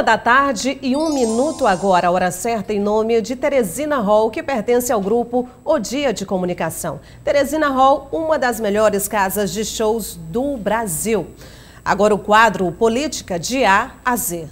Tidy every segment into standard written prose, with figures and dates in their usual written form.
13h01 agora, a hora certa, em nome de Teresina Hall, que pertence ao grupo O Dia de Comunicação. Teresina Hall, uma das melhores casas de shows do Brasil. Agora o quadro Política de A a Z.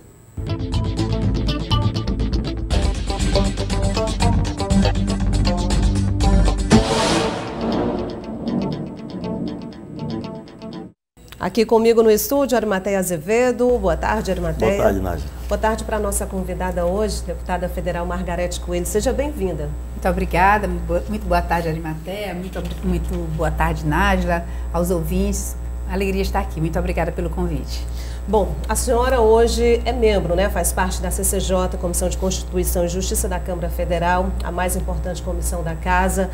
Aqui comigo no estúdio, Arimateia Azevedo. Boa tarde, Arimateia. Boa tarde, Nádia. Boa tarde para a nossa convidada hoje, deputada federal Margarete Coelho. Seja bem-vinda. Muito obrigada, muito boa tarde, Arimateia, muito boa tarde, Nádia, aos ouvintes. Alegria estar aqui, muito obrigada pelo convite. Bom, a senhora hoje é membro, né? Faz parte da CCJ, Comissão de Constituição e Justiça da Câmara Federal, a mais importante comissão da Casa.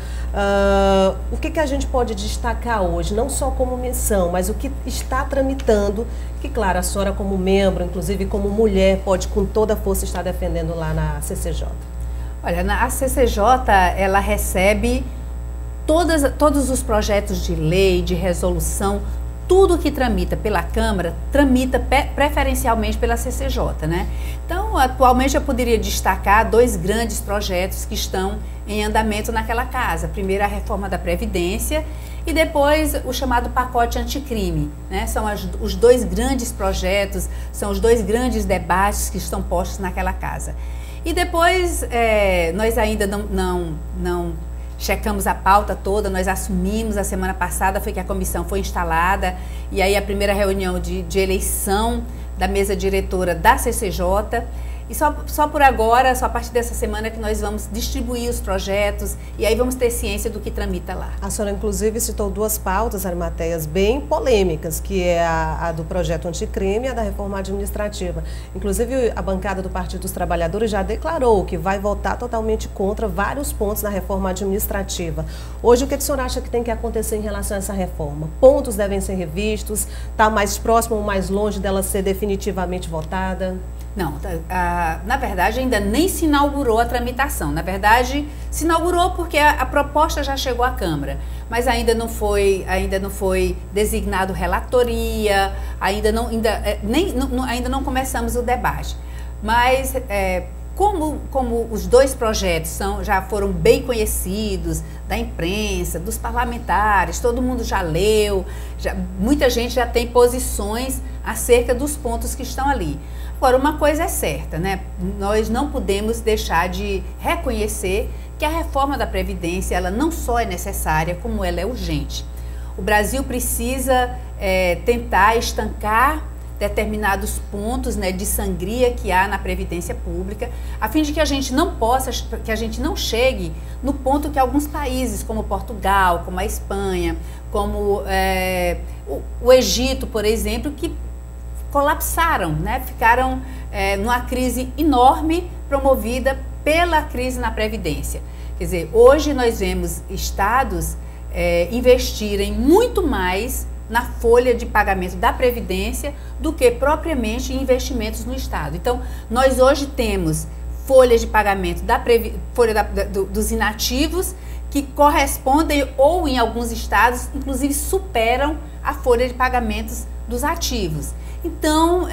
O que a gente pode destacar hoje, não só como missão, mas o que está tramitando, que claro, a senhora como membro, inclusive como mulher, pode com toda a força estar defendendo lá na CCJ? Olha, a CCJ, ela recebe todos os projetos de lei, de resolução, tudo que tramita pela Câmara, tramita preferencialmente pela CCJ, né? Então, atualmente eu poderia destacar dois grandes projetos que estão em andamento naquela casa. Primeiro, a reforma da Previdência e depois o chamado pacote anticrime, né? São os dois grandes projetos, são os dois grandes debates que estão postos naquela casa. E depois, nós ainda não checamos a pauta toda, nós assumimos, a semana passada foi que a comissão foi instalada, e aí a primeira reunião de eleição da mesa diretora da CCJ, e só por agora, só a partir dessa semana que nós vamos distribuir os projetos, e aí vamos ter ciência do que tramita lá. A senhora inclusive citou duas pautas, Arimateias, bem polêmicas, que é a do projeto anticrime e a da reforma administrativa. Inclusive a bancada do Partido dos Trabalhadores já declarou que vai votar totalmente contra vários pontos da reforma administrativa. Hoje o que a senhora acha que tem que acontecer em relação a essa reforma? Pontos devem ser revistos? Está mais próximo ou mais longe dela ser definitivamente votada? Não, na verdade ainda nem se inaugurou a tramitação. Na verdade, se inaugurou porque a proposta já chegou à Câmara, mas ainda não foi designado relatoria, ainda não começamos o debate. Mas como os dois projetos já foram bem conhecidos da imprensa, dos parlamentares, todo mundo já leu, muita gente já tem posições acerca dos pontos que estão ali. Agora, uma coisa é certa, né? Nós não podemos deixar de reconhecer que a reforma da Previdência, ela não só é necessária, como ela é urgente. O Brasil precisa tentar estancar determinados pontos, né, de sangria que há na Previdência Pública, a fim de que a gente não chegue no ponto que alguns países, como Portugal, como a Espanha, como o Egito, por exemplo, que colapsaram, né? Ficaram numa crise enorme promovida pela crise na Previdência. Quer dizer, hoje nós vemos estados investirem muito mais na folha de pagamento da Previdência do que propriamente em investimentos no Estado. Então, nós hoje temos folhas de pagamento dos inativos que correspondem ou em alguns estados, inclusive superam a folha de pagamentos dos ativos. Então,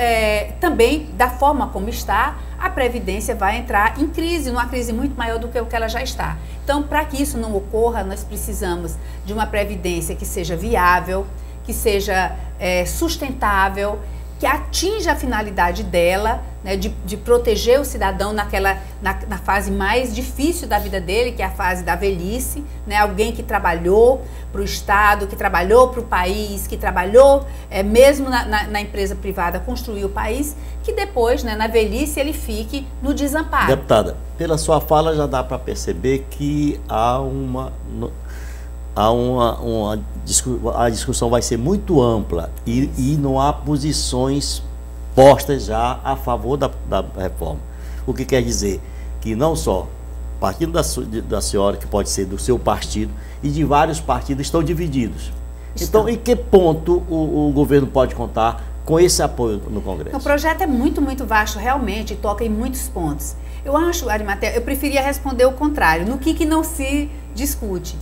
também, da forma como está, a Previdência vai entrar em crise, numa crise muito maior do que o que ela já está. Então, para que isso não ocorra, nós precisamos de uma Previdência que seja viável, que seja sustentável, que atinja a finalidade dela, né, de proteger o cidadão na fase mais difícil da vida dele, que é a fase da velhice, né, alguém que trabalhou para o Estado, que trabalhou para o país, que trabalhou mesmo na empresa privada, construiu o país, que depois, né, na velhice, ele fique no desamparo. Deputada, pela sua fala já dá para perceber que a discussão vai ser muito ampla e não há posições postas já a favor da reforma. O que quer dizer que não só partido da senhora, que pode ser do seu partido, e de vários partidos estão divididos. Então, em que ponto o governo pode contar com esse apoio no Congresso? O projeto é muito, muito vasto, realmente, e toca em muitos pontos. Eu acho, Arimateia, eu preferia responder o contrário, no que não se discute.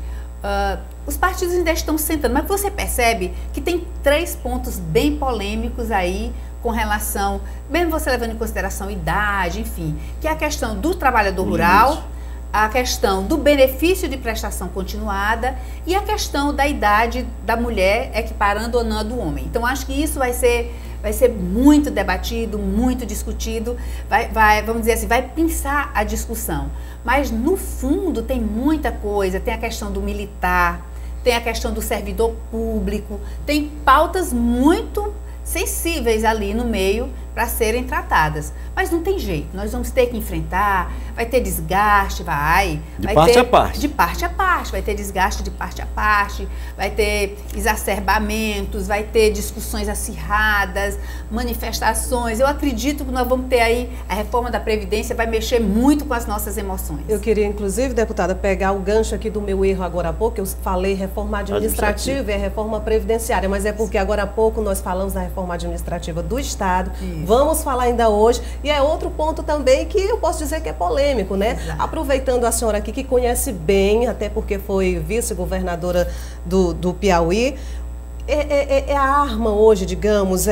Os partidos ainda estão sentando, mas você percebe que tem três pontos bem polêmicos aí com relação, mesmo você levando em consideração idade, enfim, que é a questão do trabalhador rural, a questão do benefício de prestação continuada e a questão da idade da mulher equiparando ou não a do homem. Então, acho que isso vai ser muito debatido, muito discutido, vamos dizer assim, vai pensar a discussão. Mas, no fundo, tem muita coisa, tem a questão do militar, tem a questão do servidor público, tem pautas muito sensíveis ali no meio para serem tratadas. Mas não tem jeito, nós vamos ter que enfrentar, vai ter desgaste, De parte a parte. De parte a parte, vai ter desgaste de parte a parte, vai ter exacerbamentos, vai ter discussões acirradas, manifestações. Eu acredito que nós vamos ter aí, a reforma da Previdência vai mexer muito com as nossas emoções. Eu queria, inclusive, deputada, pegar o gancho aqui do meu erro agora há pouco, eu falei reforma administrativa e a reforma previdenciária, mas é porque agora há pouco nós falamos da reforma administrativa do Estado. Isso. Vamos falar ainda hoje, e é outro ponto também que eu posso dizer que é polêmico, né? Exato. Aproveitando a senhora aqui, que conhece bem, até porque foi vice-governadora do Piauí, é a arma hoje, digamos,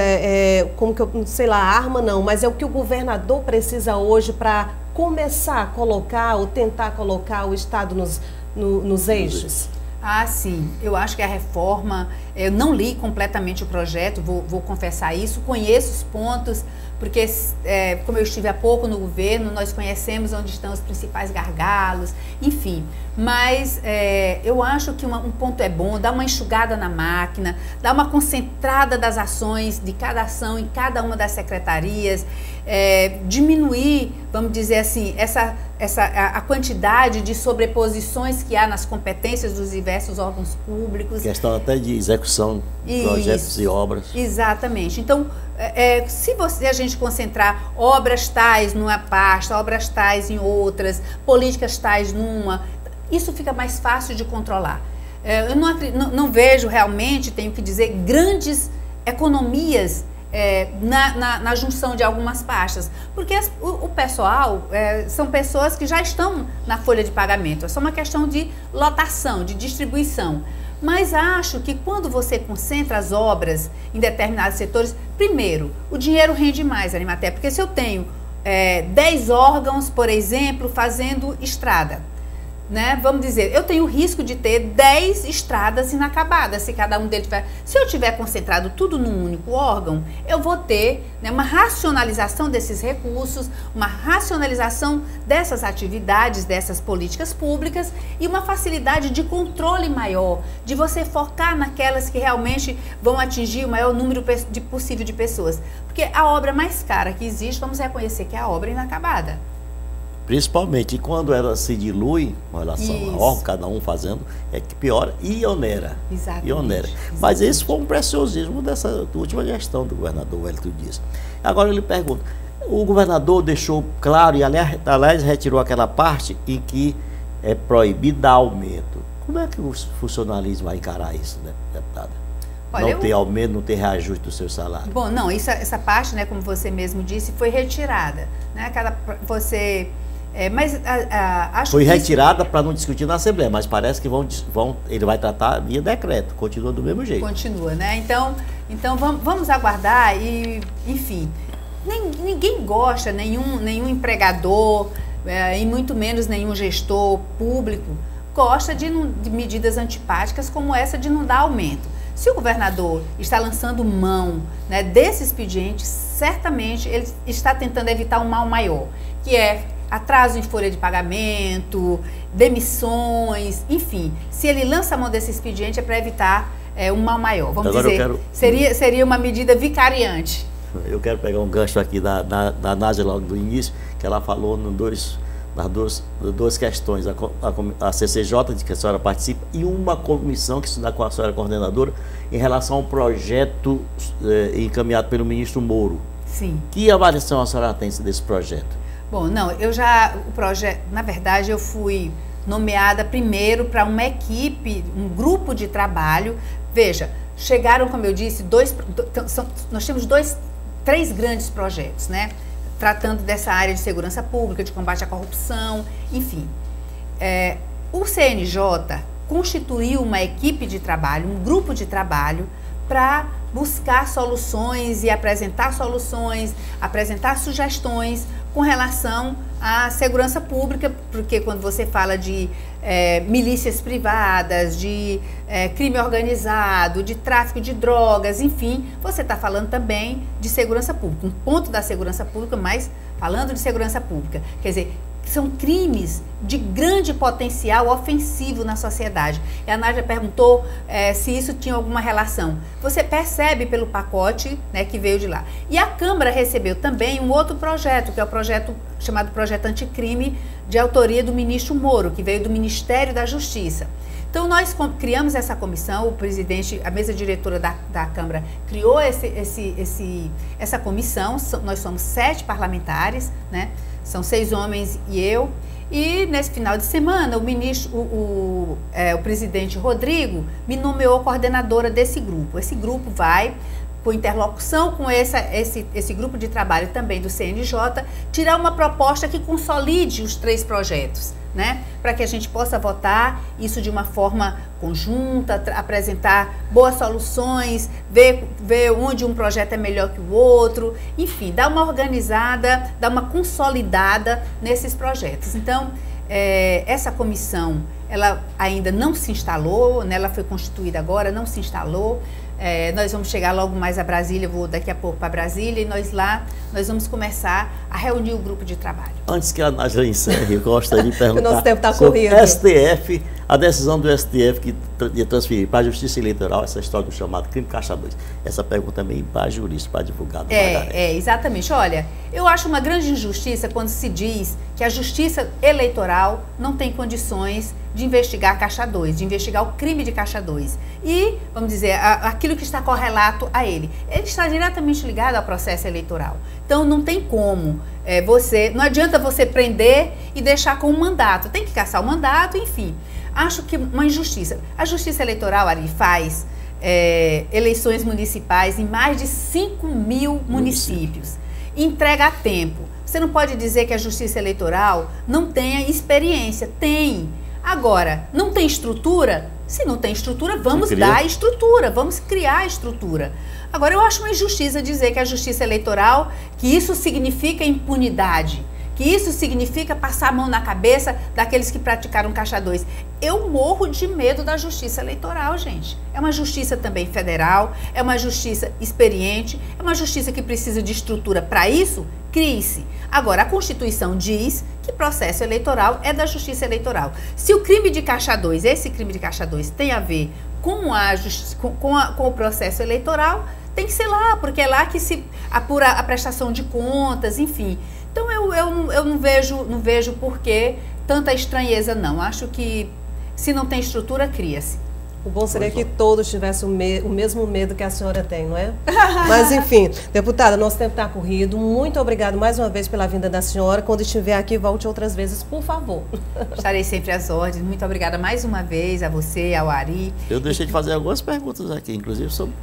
como que eu, sei lá, arma não, mas é o que o governador precisa hoje para começar a colocar ou tentar colocar o Estado nos eixos? Ah, sim. Eu acho que a reforma, eu não li completamente o projeto, vou confessar isso, conheço os pontos, porque como eu estive há pouco no governo, nós conhecemos onde estão os principais gargalos, enfim. Mas eu acho que um ponto é bom, dar uma enxugada na máquina, dar uma concentrada das ações, de cada ação em cada uma das secretarias, diminuir, vamos dizer assim, a quantidade de sobreposições que há nas competências dos diversos órgãos públicos. Questão até de execução de projetos e obras. Exatamente. Então, se a gente concentrar obras tais numa pasta, obras tais em outras, políticas tais numa, isso fica mais fácil de controlar. Eu não vejo realmente, tenho que dizer, grandes economias na junção de algumas pastas, porque o pessoal são pessoas que já estão na folha de pagamento, é só uma questão de lotação, de distribuição. Mas acho que quando você concentra as obras em determinados setores, primeiro, o dinheiro rende mais, Arimatea, porque se eu tenho 10 órgãos, por exemplo, fazendo estrada, né? Vamos dizer, eu tenho o risco de ter 10 estradas inacabadas, se cada um deles tiver. Se eu tiver concentrado tudo num único órgão, eu vou ter, né, uma racionalização desses recursos, uma racionalização dessas atividades, dessas políticas públicas e uma facilidade de controle maior, de você focar naquelas que realmente vão atingir o maior número possível de pessoas. Porque a obra mais cara que existe, vamos reconhecer que é a obra inacabada. Principalmente quando ela se dilui com relação ao órgão, cada um fazendo, é que piora e onera. Exatamente. E onera. Mas esse foi um preciosismo dessa última gestão do governador Wellington Dias. Agora eu lhe pergunto, o governador deixou claro, e aliás retirou aquela parte em que é proibido dar aumento. Como é que o funcionalismo vai encarar isso, né, deputada? Olha, não ter aumento, não ter reajuste do seu salário. Bom, não, essa parte, né, como você mesmo disse, foi retirada. Né, acho foi retirada para não discutir na Assembleia, mas parece que ele vai tratar via decreto, continua do mesmo jeito. Continua, né? Então vamos aguardar e, enfim, ninguém gosta, nenhum empregador, e muito menos nenhum gestor público, gosta de medidas antipáticas como essa de não dar aumento. Se o governador está lançando mão, né, desse expediente, certamente ele está tentando evitar um mal maior, que é atraso em folha de pagamento, demissões, enfim. Se ele lança a mão desse expediente é para evitar um mal maior. Vamos dizer, seria uma medida vicariante. Eu quero pegar um gancho aqui da Nádia logo do início, que ela falou nas duas questões, a CCJ, de que a senhora participa, e uma comissão que com a senhora coordenadora, em relação ao projeto encaminhado pelo ministro Moro. Sim. Que avaliação a senhora tem desse projeto? Bom, não, o projeto, na verdade, eu fui nomeada primeiro para uma equipe, um grupo de trabalho. Veja, chegaram, como eu disse, nós temos três grandes projetos, né? Tratando dessa área de segurança pública, de combate à corrupção, enfim. O CNJ constituiu uma equipe de trabalho, um grupo de trabalho, para buscar soluções e apresentar soluções, apresentar sugestões com relação à segurança pública, porque quando você fala de milícias privadas, de crime organizado, de tráfico de drogas, enfim, você está falando também de segurança pública, um ponto da segurança pública, mas falando de segurança pública, quer dizer, são crimes de grande potencial ofensivo na sociedade. E a Nádia perguntou se isso tinha alguma relação. Você percebe pelo pacote, né, que veio de lá. E a Câmara recebeu também um outro projeto, que é o projeto chamado Projeto Anticrime, de autoria do ministro Moro, que veio do Ministério da Justiça. Então, nós criamos essa comissão, o presidente, a mesa diretora da Câmara criou essa comissão, nós somos 7 parlamentares, né? São 6 homens e eu. E nesse final de semana, o presidente Rodrigo me nomeou coordenadora desse grupo. Esse grupo vai, com interlocução com esse grupo de trabalho também do CNJ, tirar uma proposta que consolide os 3 projetos, né? Para que a gente possa votar isso de uma forma conjunta, apresentar boas soluções, ver onde um projeto é melhor que o outro, enfim, dar uma organizada, dar uma consolidada nesses projetos. Então, essa comissão, ela ainda não se instalou, né? Ela foi constituída agora, não se instalou. Nós vamos chegar logo mais a Brasília, eu vou daqui a pouco para Brasília, e nós vamos começar a reunir o grupo de trabalho. Antes que a Nádia encerre, eu gostaria de perguntar o nosso tempo está sobre corrido. STF, a decisão do STF de transferir para a Justiça Eleitoral essa história do chamado crime Caixa 2. Essa pergunta também para jurista, para advogado. Exatamente. Olha, eu acho uma grande injustiça quando se diz que a Justiça Eleitoral não tem condições de investigar Caixa 2, de investigar o crime de Caixa 2. E, vamos dizer, aquilo que está correlato a ele. Ele está diretamente ligado ao processo eleitoral. Então, não tem como não adianta você prender e deixar com um mandato. Tem que caçar o mandato, enfim. Acho que uma injustiça. A Justiça Eleitoral, Ari, faz eleições municipais em mais de 5.000 municípios. Entrega a tempo. Você não pode dizer que a Justiça Eleitoral não tenha experiência. Tem. Agora, não tem estrutura? Se não tem estrutura, vamos dar estrutura, vamos criar estrutura. Agora, eu acho uma injustiça dizer que a Justiça Eleitoral, que isso significa impunidade, que isso significa passar a mão na cabeça daqueles que praticaram Caixa 2. Eu morro de medo da Justiça Eleitoral, gente. É uma justiça também federal, é uma justiça experiente, é uma justiça que precisa de estrutura. Para isso, crie-se. Agora, a Constituição diz que processo eleitoral é da Justiça Eleitoral. Se o crime de Caixa 2, esse crime de Caixa 2 tem a ver com o processo eleitoral, tem que ser lá, porque é lá que se apura a prestação de contas, enfim. Então, eu não vejo por que tanta estranheza, não. Acho que se não tem estrutura, cria-se. O bom seria que todos tivessem o mesmo medo que a senhora tem, não é? Mas, enfim, deputada, nosso tempo está corrido. Muito obrigado mais uma vez pela vinda da senhora. Quando estiver aqui, volte outras vezes, por favor. Estarei sempre às ordens. Muito obrigada mais uma vez a você, ao Ari. Eu deixei de fazer algumas perguntas aqui, inclusive sobre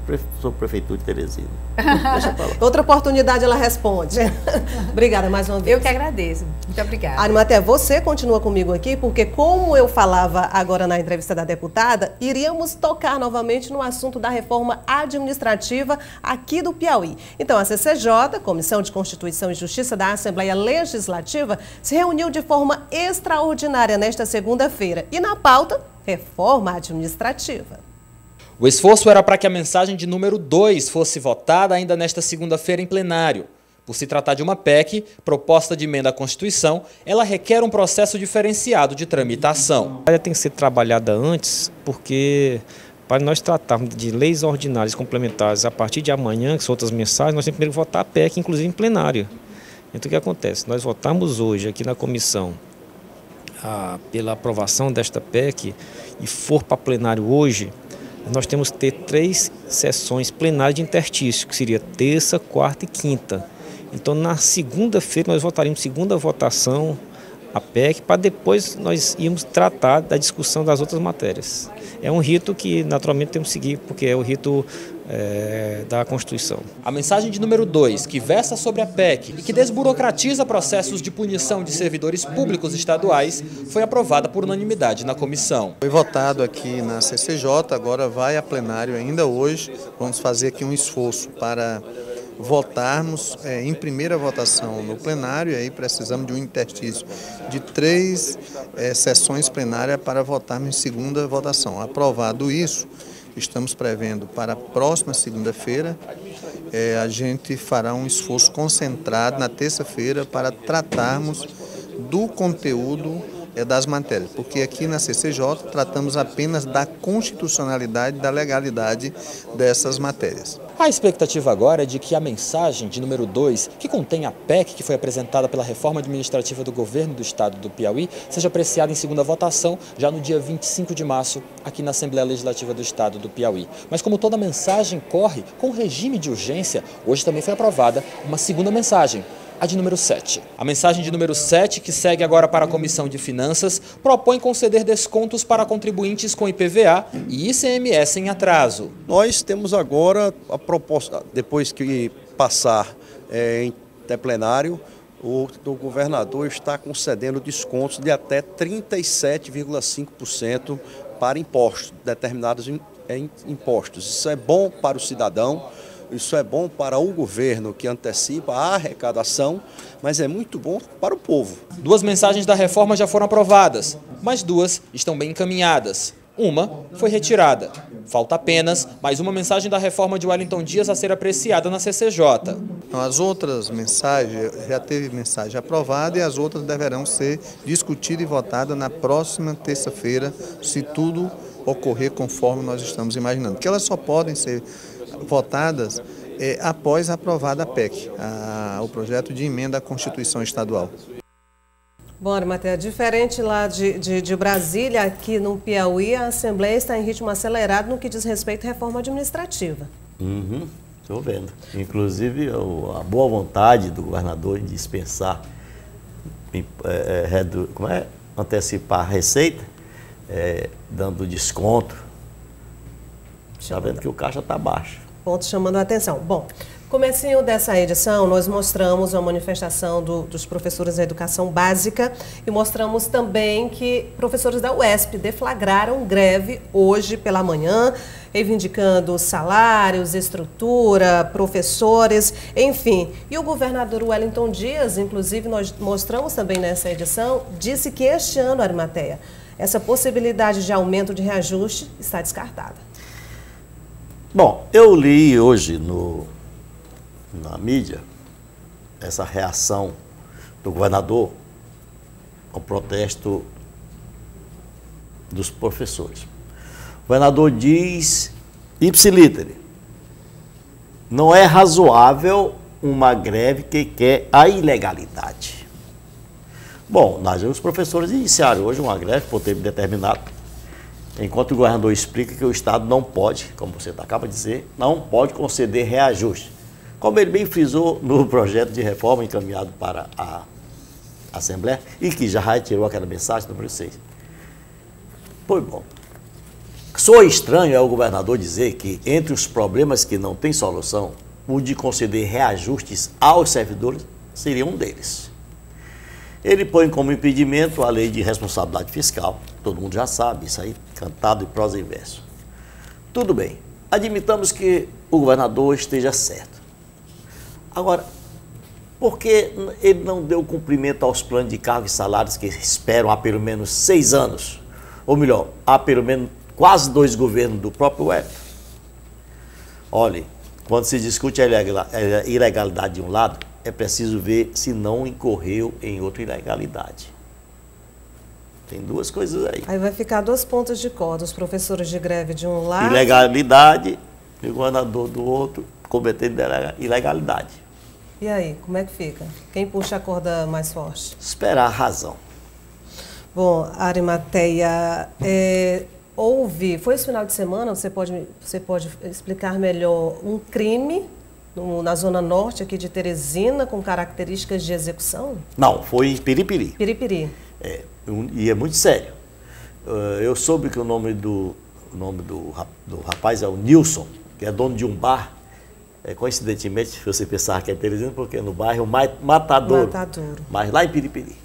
Prefeitura de Teresina. Deixa pra lá. Outra oportunidade ela responde. Obrigada mais uma vez. Eu que agradeço. Muito obrigada. Arimatea, você continua comigo aqui, porque como eu falava agora na entrevista da deputada, iríamos tocar novamente no assunto da reforma administrativa aqui do Piauí. Então, a CCJ, Comissão de Constituição e Justiça da Assembleia Legislativa, se reuniu de forma extraordinária nesta segunda-feira. E na pauta, reforma administrativa. O esforço era para que a mensagem de número 2 fosse votada ainda nesta segunda-feira em plenário. Por se tratar de uma PEC, proposta de emenda à Constituição, ela requer um processo diferenciado de tramitação. Ela tem que ser trabalhada antes, porque para nós tratarmos de leis ordinárias complementares a partir de amanhã, que são outras mensagens, nós temos que primeiro votar a PEC, inclusive em plenário. Então o que acontece? Nós votamos hoje aqui na comissão pela aprovação desta PEC e for para plenário hoje, nós temos que ter 3 sessões plenárias de interstício, que seria terça, quarta e quinta. Então, na segunda-feira, nós votaríamos segunda votação a PEC, para depois nós íamos tratar da discussão das outras matérias. É um rito que, naturalmente, temos que seguir, porque é o rito da Constituição. A mensagem de número 2, que versa sobre a PEC e que desburocratiza processos de punição de servidores públicos estaduais, foi aprovada por unanimidade na comissão. Foi votado aqui na CCJ, agora vai a plenário ainda hoje. Vamos fazer aqui um esforço para votarmos em primeira votação no plenário, e aí precisamos de um interstício de 3 sessões plenárias para votarmos em segunda votação. Aprovado isso, estamos prevendo para a próxima segunda-feira, a gente fará um esforço concentrado na terça-feira para tratarmos do conteúdo das matérias, porque aqui na CCJ tratamos apenas da constitucionalidade, da legalidade dessas matérias. A expectativa agora é de que a mensagem de número 2, que contém a PEC que foi apresentada pela reforma administrativa do governo do estado do Piauí, seja apreciada em segunda votação já no dia 25 de março, aqui na Assembleia Legislativa do estado do Piauí. Mas como toda mensagem corre com regime de urgência, hoje também foi aprovada uma segunda mensagem, a de número 7. A mensagem de número 7, que segue agora para a Comissão de Finanças, propõe conceder descontos para contribuintes com IPVA e ICMS em atraso. Nós temos agora a proposta, depois que passar em plenário, o governador está concedendo descontos de até 37,5% para impostos, determinados impostos. Isso é bom para o cidadão. Isso é bom para o governo, que antecipa a arrecadação, mas é muito bom para o povo. 2 mensagens da reforma já foram aprovadas, mas 2 estão bem encaminhadas. Uma foi retirada. Falta apenas mais uma mensagem da reforma de Wellington Dias a ser apreciada na CCJ. As outras mensagens, já teve mensagem aprovada e as outras deverão ser discutidas e votadas na próxima terça-feira, se tudo ocorrer conforme nós estamos imaginando. Porque elas só podem ser votadas após aprovada a PEC, o projeto de emenda à Constituição Estadual. Bom, Arimateia, diferente lá de Brasília, aqui no Piauí, a Assembleia está em ritmo acelerado no que diz respeito à reforma administrativa. Estou vendo. Inclusive, a boa vontade do governador em dispensar, antecipar a receita, dando desconto. Está vendo que o caixa está baixo. Ponto chamando a atenção. Bom, comecinho dessa edição, nós mostramos a manifestação dos professores da educação básica e mostramos também que professores da UESP deflagraram greve hoje pela manhã, reivindicando salários, estrutura, professores, enfim. E o governador Wellington Dias, inclusive nós mostramos também nessa edição, disse que este ano, Arimateia, essa possibilidade de aumento de reajuste está descartada. Bom, eu li hoje na mídia essa reação do governador ao protesto dos professores. O governador diz, ipsiliter, não é razoável uma greve que quer a ilegalidade. Bom, os professores iniciaram hoje uma greve por tempo determinado, enquanto o governador explica que o Estado não pode, como você acaba de dizer, não pode conceder reajuste. Como ele bem frisou no projeto de reforma encaminhado para a Assembleia, e que já retirou aquela mensagem número 6. Pois bom, só estranho é o governador dizer que entre os problemas que não tem solução, o de conceder reajustes aos servidores seria um deles. Ele põe como impedimento a lei de responsabilidade fiscal. Todo mundo já sabe, isso aí, cantado em prosa e verso. Tudo bem, admitamos que o governador esteja certo. Agora, por que ele não deu cumprimento aos planos de cargos e salários que esperam há pelo menos 6 anos? Ou melhor, há pelo menos quase 2 governos do próprio Wellington? Olhe, quando se discute a ilegalidade de um lado, é preciso ver se não incorreu em outra ilegalidade. Tem 2 coisas aí. Aí vai ficar 2 pontos de corda, os professores de greve de um lado... Ilegalidade e o governador do outro cometendo ilegalidade. E aí, como é que fica? Quem puxa a corda mais forte? Esperar a razão. Bom, Arimateia, foi esse final de semana, você pode explicar melhor, um crime na zona norte aqui de Teresina, com características de execução? Não, foi em Piripiri. Piripiri. E é muito sério. Eu soube que o nome do rapaz é o Nilson, que é dono de um bar, coincidentemente, você pensava que é Teresina, porque no bairro Matadouro, mas lá em Piripiri.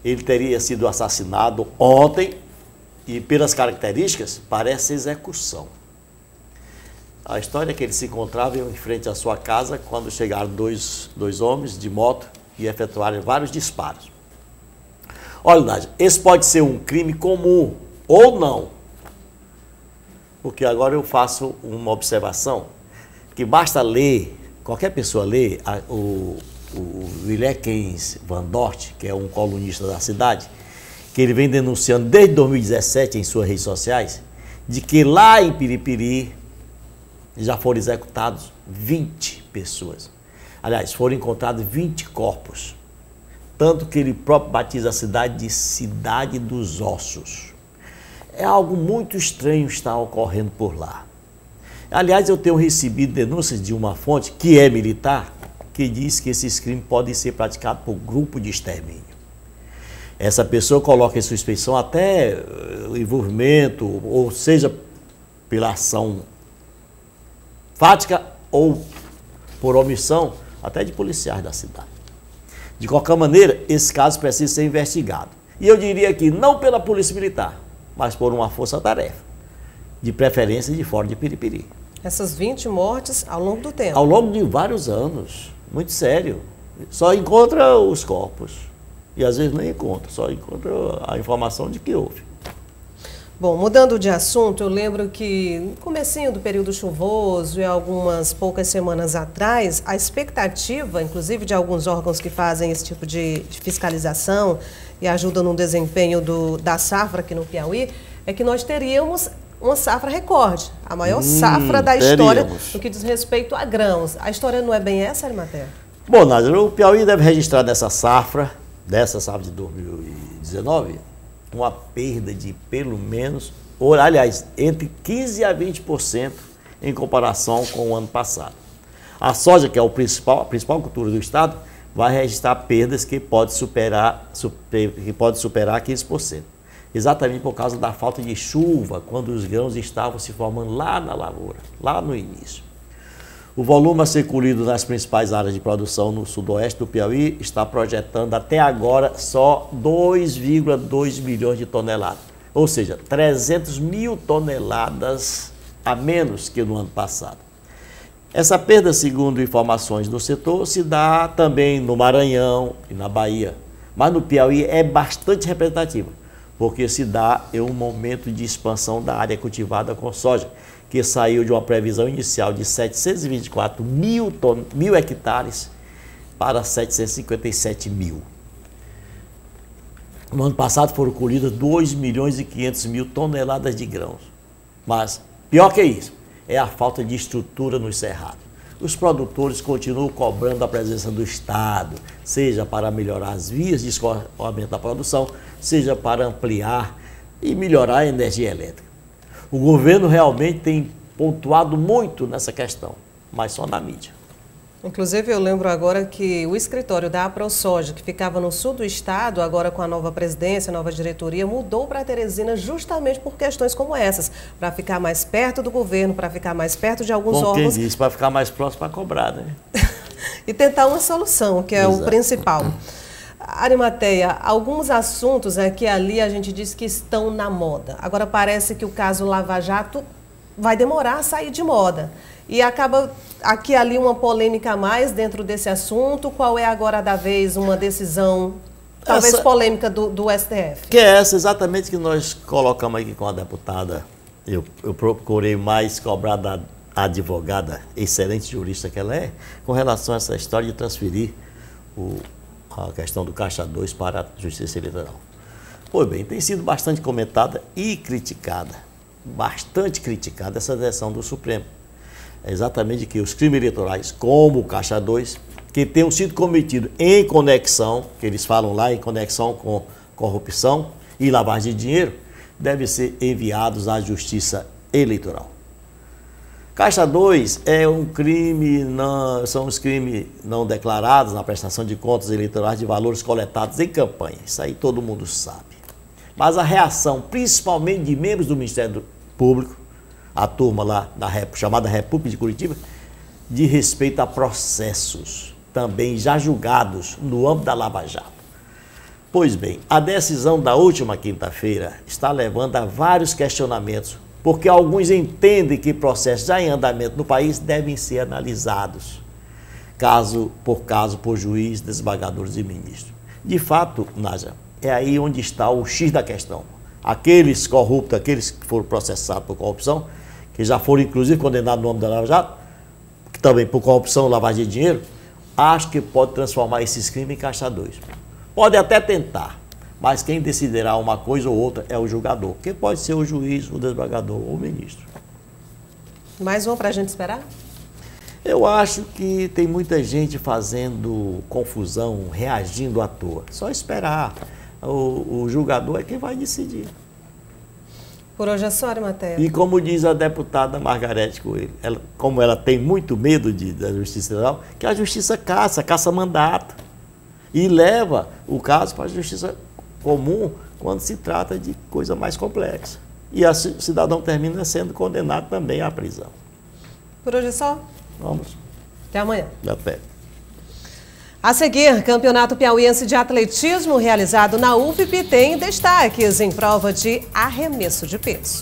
Ele teria sido assassinado ontem e, pelas características, parece execução. A história é que ele se encontrava em frente à sua casa quando chegaram dois homens de moto e efetuaram vários disparos. Olha, Nádia, esse pode ser um crime comum ou não, porque agora eu faço uma observação, que basta ler, qualquer pessoa lê, o Willekens Van Dort, que é um colunista da cidade, que ele vem denunciando desde 2017 em suas redes sociais, de que lá em Piripiri já foram executados 20 pessoas. Aliás, foram encontrados 20 corpos. Tanto que ele próprio batiza a cidade de Cidade dos Ossos. É algo muito estranho estar ocorrendo por lá. Aliás, eu tenho recebido denúncias de uma fonte, que é militar, que diz que esses crimes podem ser praticados por grupo de extermínio. Essa pessoa coloca em suspeição até o envolvimento, ou seja, pela ação fática ou por omissão, até de policiais da cidade. De qualquer maneira, esse caso precisa ser investigado. E eu diria que não pela Polícia Militar, mas por uma força-tarefa, de preferência de fora de Piripiri. Essas 20 mortes ao longo do tempo? Ao longo de vários anos, muito sério. Só encontra os corpos. E às vezes nem encontra, só encontra a informação de que houve. Bom, mudando de assunto, eu lembro que no comecinho do período chuvoso e algumas poucas semanas atrás, a expectativa, inclusive de alguns órgãos que fazem esse tipo de fiscalização e ajudam no desempenho da safra aqui no Piauí, é que nós teríamos uma safra recorde, a maior safra da história no que diz respeito a grãos. A história não é bem essa, Arimatea? Bom, Nádia, o Piauí deve registrar dessa safra de 2019, uma perda de pelo menos, ou aliás, entre 15% a 20% em comparação com o ano passado. A soja, que é a principal cultura do estado, vai registrar perdas que pode superar 15%. Exatamente por causa da falta de chuva, quando os grãos estavam se formando lá na lavoura, lá no início. O volume a ser colhido nas principais áreas de produção no sudoeste do Piauí está projetando até agora só 2,2 milhões de toneladas, ou seja, 300 mil toneladas a menos que no ano passado. Essa perda, segundo informações do setor, se dá também no Maranhão e na Bahia, mas no Piauí é bastante representativa, porque se dá em um momento de expansão da área cultivada com soja, que saiu de uma previsão inicial de 724 mil hectares para 757 mil. No ano passado foram colhidas 2 milhões e 500 mil toneladas de grãos. Mas, pior que isso, é a falta de estrutura nos cerrados. Os produtores continuam cobrando a presença do Estado, seja para melhorar as vias de escoamento da produção, seja para ampliar e melhorar a energia elétrica. O governo realmente tem pontuado muito nessa questão, mas só na mídia. Inclusive, eu lembro agora que o escritório da AproSoja, que ficava no sul do estado, agora com a nova presidência, a nova diretoria, mudou para Teresina justamente por questões como essas, para ficar mais perto do governo, para ficar mais perto de alguns órgãos. Como quem diz, para ficar mais próximo para cobrar, né? E tentar uma solução, que é o principal. Arimatea, alguns assuntos que ali a gente diz que estão na moda. Agora parece que o caso Lava Jato vai demorar a sair de moda. E acaba aqui ali uma polêmica a mais dentro desse assunto. Qual é agora da vez uma decisão, talvez polêmica do STF? Que é essa exatamente que nós colocamos aqui com a deputada. Eu procurei mais cobrar da advogada, excelente jurista que ela é, com relação a essa história de transferir a questão do Caixa 2 para a Justiça Eleitoral. Pois bem, tem sido bastante comentada e criticada, bastante criticada essa decisão do Supremo. É exatamente que os crimes eleitorais, como o Caixa 2, que tenham sido cometidos em conexão, que eles falam lá, em conexão com corrupção e lavagem de dinheiro, devem ser enviados à Justiça Eleitoral. Caixa 2 é um crime, são os crimes não declarados na prestação de contas eleitorais de valores coletados em campanha. Isso aí todo mundo sabe. Mas a reação, principalmente de membros do Ministério Público, a turma lá da chamada República de Curitiba, de respeito a processos também já julgados no âmbito da Lava Jato. Pois bem, a decisão da última quinta-feira está levando a vários questionamentos, porque alguns entendem que processos já em andamento no país devem ser analisados, caso por juiz, desembargadores e ministros. De fato, Nádia, é aí onde está o X da questão. Aqueles corruptos, aqueles que foram processados por corrupção, que já foram inclusive condenados no âmbito da Lava Jato, que também por corrupção, lavagem de dinheiro, acho que pode transformar esses crimes em caixa 2. Pode até tentar, mas quem decidirá uma coisa ou outra é o julgador, que pode ser o juiz, o desembargador ou o ministro. Mais um para a gente esperar? Eu acho que tem muita gente fazendo confusão, reagindo à toa. Só esperar. O julgador é quem vai decidir. Por hoje é só, Arimateia. E como diz a deputada Margarete Coelho, como ela tem muito medo da Justiça Federal, que a Justiça caça mandato e leva o caso para a Justiça comum quando se trata de coisa mais complexa. E o cidadão termina sendo condenado também à prisão. Por hoje é só? Vamos. Até amanhã. Até. A seguir, Campeonato Piauiense de Atletismo realizado na UFPI tem destaques em prova de arremesso de peso.